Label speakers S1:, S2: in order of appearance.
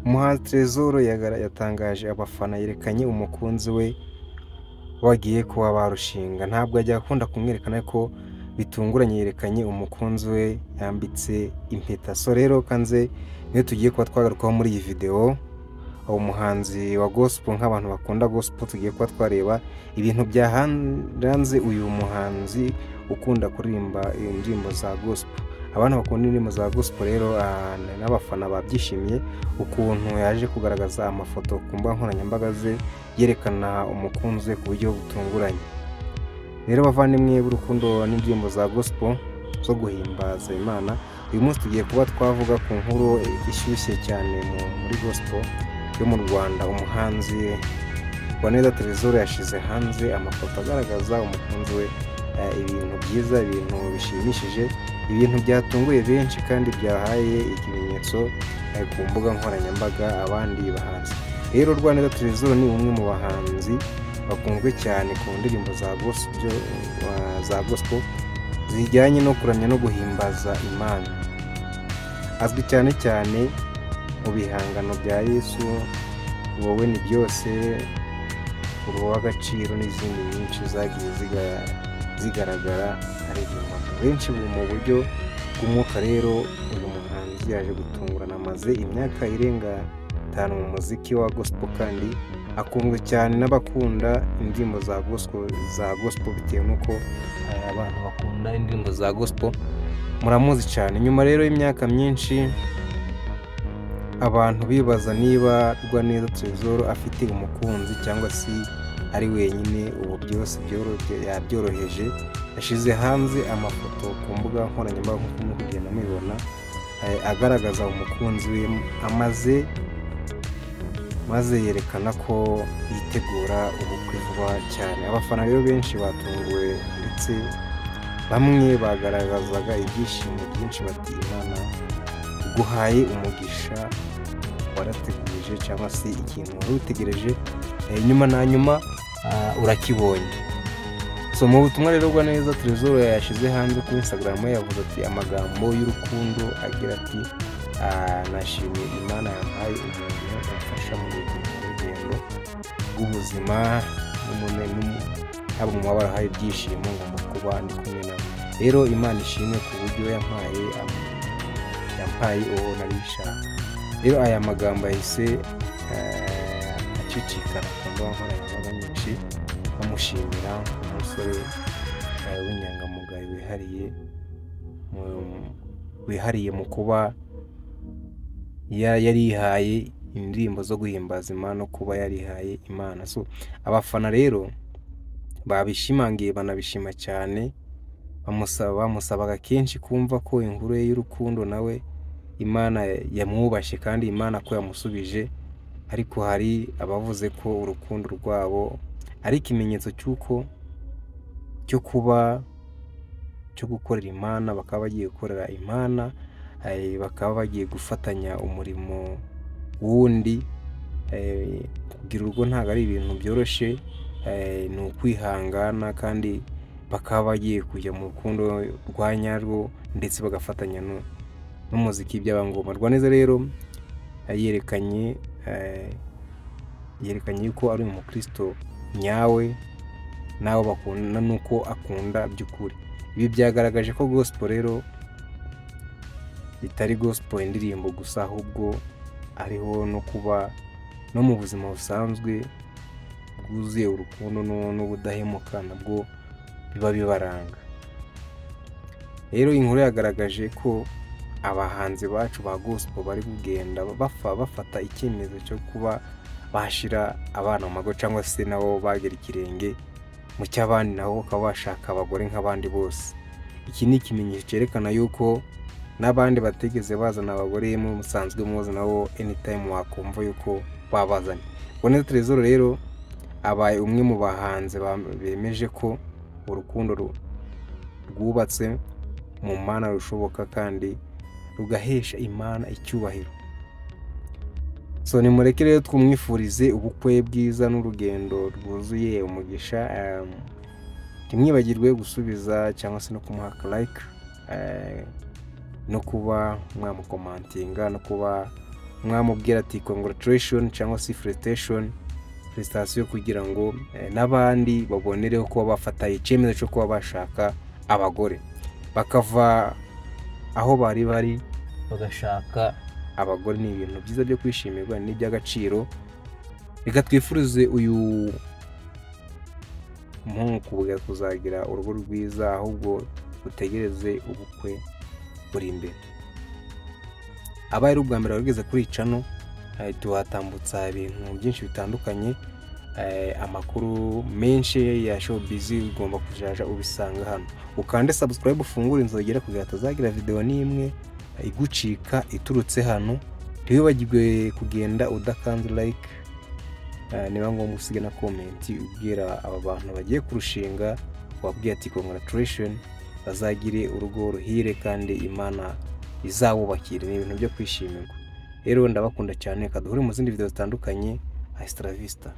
S1: umuhanzi Trezor yatangaje abafana yerekanye umukunzi we wagiye kuba barushinga. Ntabwo ajya akunda kumwerekana ko bitunguranye yerekanye umukunzi we yambitse impeta. So rero kanze niyo tugiye kuba twagarukaho muri iyi video, aho umuhanzi wa gospel nk'abantu bakunda gospel tugiye kuba twareba ibintu byahanze uyu muhanzi ukunda kuririmba indirimbo za gospel. Abantu bakunda indirimbo za gospel rero n'abafana babyishimiye ukuntu yaje kugaragaza amafoto ku mbuga nkoranyambaga ze yerekana umukunzi we ku buryo butunguranye. Rero bavandimwe b'urukundo n'indirimbo za gospel zo guhimbaza Imana, uyu munsi tugiye kuba twavuga ku nkuru ishyushye cyane muri gospel yo mu Rwanda. Umuhanzi Rwaneza Trezor yashize hanze amafoto agaragaza umukunzi we, ibintu byiza, ibintu bishimishije, ibintu byatunguye benshi kandi byahaye ikimenyetso ku mbuga nkoranyambaga abandi bahanzi. Rero Rwaneza Trezor ni umwe mu bahanzi bakunzwe cyane ku ndirimbo za gospel zijyanye no kuramya no guhimbaza Imana. Azwi cyane cyane mu bihangano bya Yesu, wowe ni byose, uruhu w'agaciro n'izindi nyinshi zagiye zigaragara aririmba benshi mu buryo bw'umwuka. Rero uyu muhanzi yaje gutungurana, amaze imyaka irenga 5 mu muziki wa gospel kandi akunzwe cyane n'abakunda indirimbo za gospel bitewe nuko abantu bakunda indirimbo za gospel muramuzi cyane. Nyuma rero y'imyaka myinshi abantu bibaza niba Rwaneza Trezor afite umukunzi cyangwa se ari wenyine, ubu byose yabyoroheje. Yashize hanze amafoto ku mbuga nkoranyambaga nk'uko muri kugenda mubibona, agaragaza umukunzi we maze yerekana ko yitegura ubukwe vuba cyane. Abafana rero benshi batunguwe ndetse bamwe bagaragazaga ibyishimo byinshi bati Imana iguhaye umugisha warategurije cyangwa se ikintu wari utegereje nyuma na nyuma urakibonye. So mu butumwa rero Rwaneza Trezor yashize hanze kuri Instagram yavuze ati amagambo y'urukundo agira ati nashimiye Imana yampaye umuntu umfasha mu rugendo rw'ubuzima haba mu mabara hari ibyishimo ngomba kuba ndi kumwe nawe. Rero Imana ishimwe ku buryo yampaye uwo narishaka. Rero aya magambo yahise acicikana ku mbuga nkoranyambaga nyinshi bamushimira umusore w'inyangamugayo wihariye mu kuba yarihaye indirimbo zo guhimbaza Imana no kuba yarihaye Imana. So abafana rero babishimangiye banabishima cyane, bamusabaga kenshi kumva ko inkuru ye y'urukundo nawe Imana yamwubashye kandi Imana ko yamusubije. Ariko hari abavuze ko urukundo rwabo ari ikimenyetso cyo gukorera Imana, bakaba bagiye gukorera Imana, bakaba bagiye gufatanya umurimo wundi. Kugira urugo ntabwo ari ibintu byoroshye, ni ukwihangana kandi bakaba bagiye kujya mu rukundo rwa nyarwo ndetse bagafatanya n'umuziki by'abangoma. Rwaneza rero yerekanye yuko ari umukristo nyawe nawe bakunda nuko akunda by'ukuri. Ibi byagaragaje ko gospel rero itari gospel indirimbo gusa, ahubwo ariho no kuba no mu buzima busanzwe bwuzuye urukundo n'ubudahemuka nabwo biba bibaranga. Rero inkuru yagaragaje ko abahanzi bacu ba gospel bari kugenda bafata icyemezo cyo kuba bashira abana mu mago cyangwa se nabo bagera ikirenge mu cy'abandi, nabo bakaba bashaka abagore nk'abandi bose. Iki ni ikimenyetso cyerekana yuko n'abandi bategeze bazana abagore mu musanzwe muzi nabo anytime wakumva yuko babazanye. Rwaneza Trezor rero abaye umwe mu bahanzi bemeje ko urukundo rwubatse mu Mana rushoboka kandi rugahesha Imana icyubahiro. So nimureke rero twumwifurize ubukwe bwiza n'urugendo rwuzuye umugisha. Ntimwibagirwe gusubiza cyangwa se no kumuha like, no kuba mwamukomantinga, no kuba mwamubwira ati congratulation cyangwa se felicitation kugira ngo n'abandi babonereho kuba bafata icyemezo cyo kuba bashaka abagore, bakava aho bari bagashaka abagore. Ni ibintu byiza byo kwishimirwa n'iby'agaciro. Reka twifurize uyu muhungu kuzagira urugo rwiza, ahubwo utegereze ubukwe buri imbere. Abaye ari ubwa mbere wageze kuri channel, tuhatambutsa ibintu byinshi bitandukanye, amakuru menshi ya showbiz ugomba kujaja ubisanga hano. Ukande subscribe ufungure inzogera kugira atazagira video n'imwe igucika iturutse hano. Ntiwibagirwe kugenda udakanze like, niba ngombwa usige na comment ubwira aba bantu bagiye kurushinga, wabwiye ati congratulation, bazagire urugo ruhire kandi Imana izawubakire. Ni ibintu byo kwishimirwa. Rero ndabakunda cyane, kaduhure mu zindi video zitandukanye. Hasta la vista.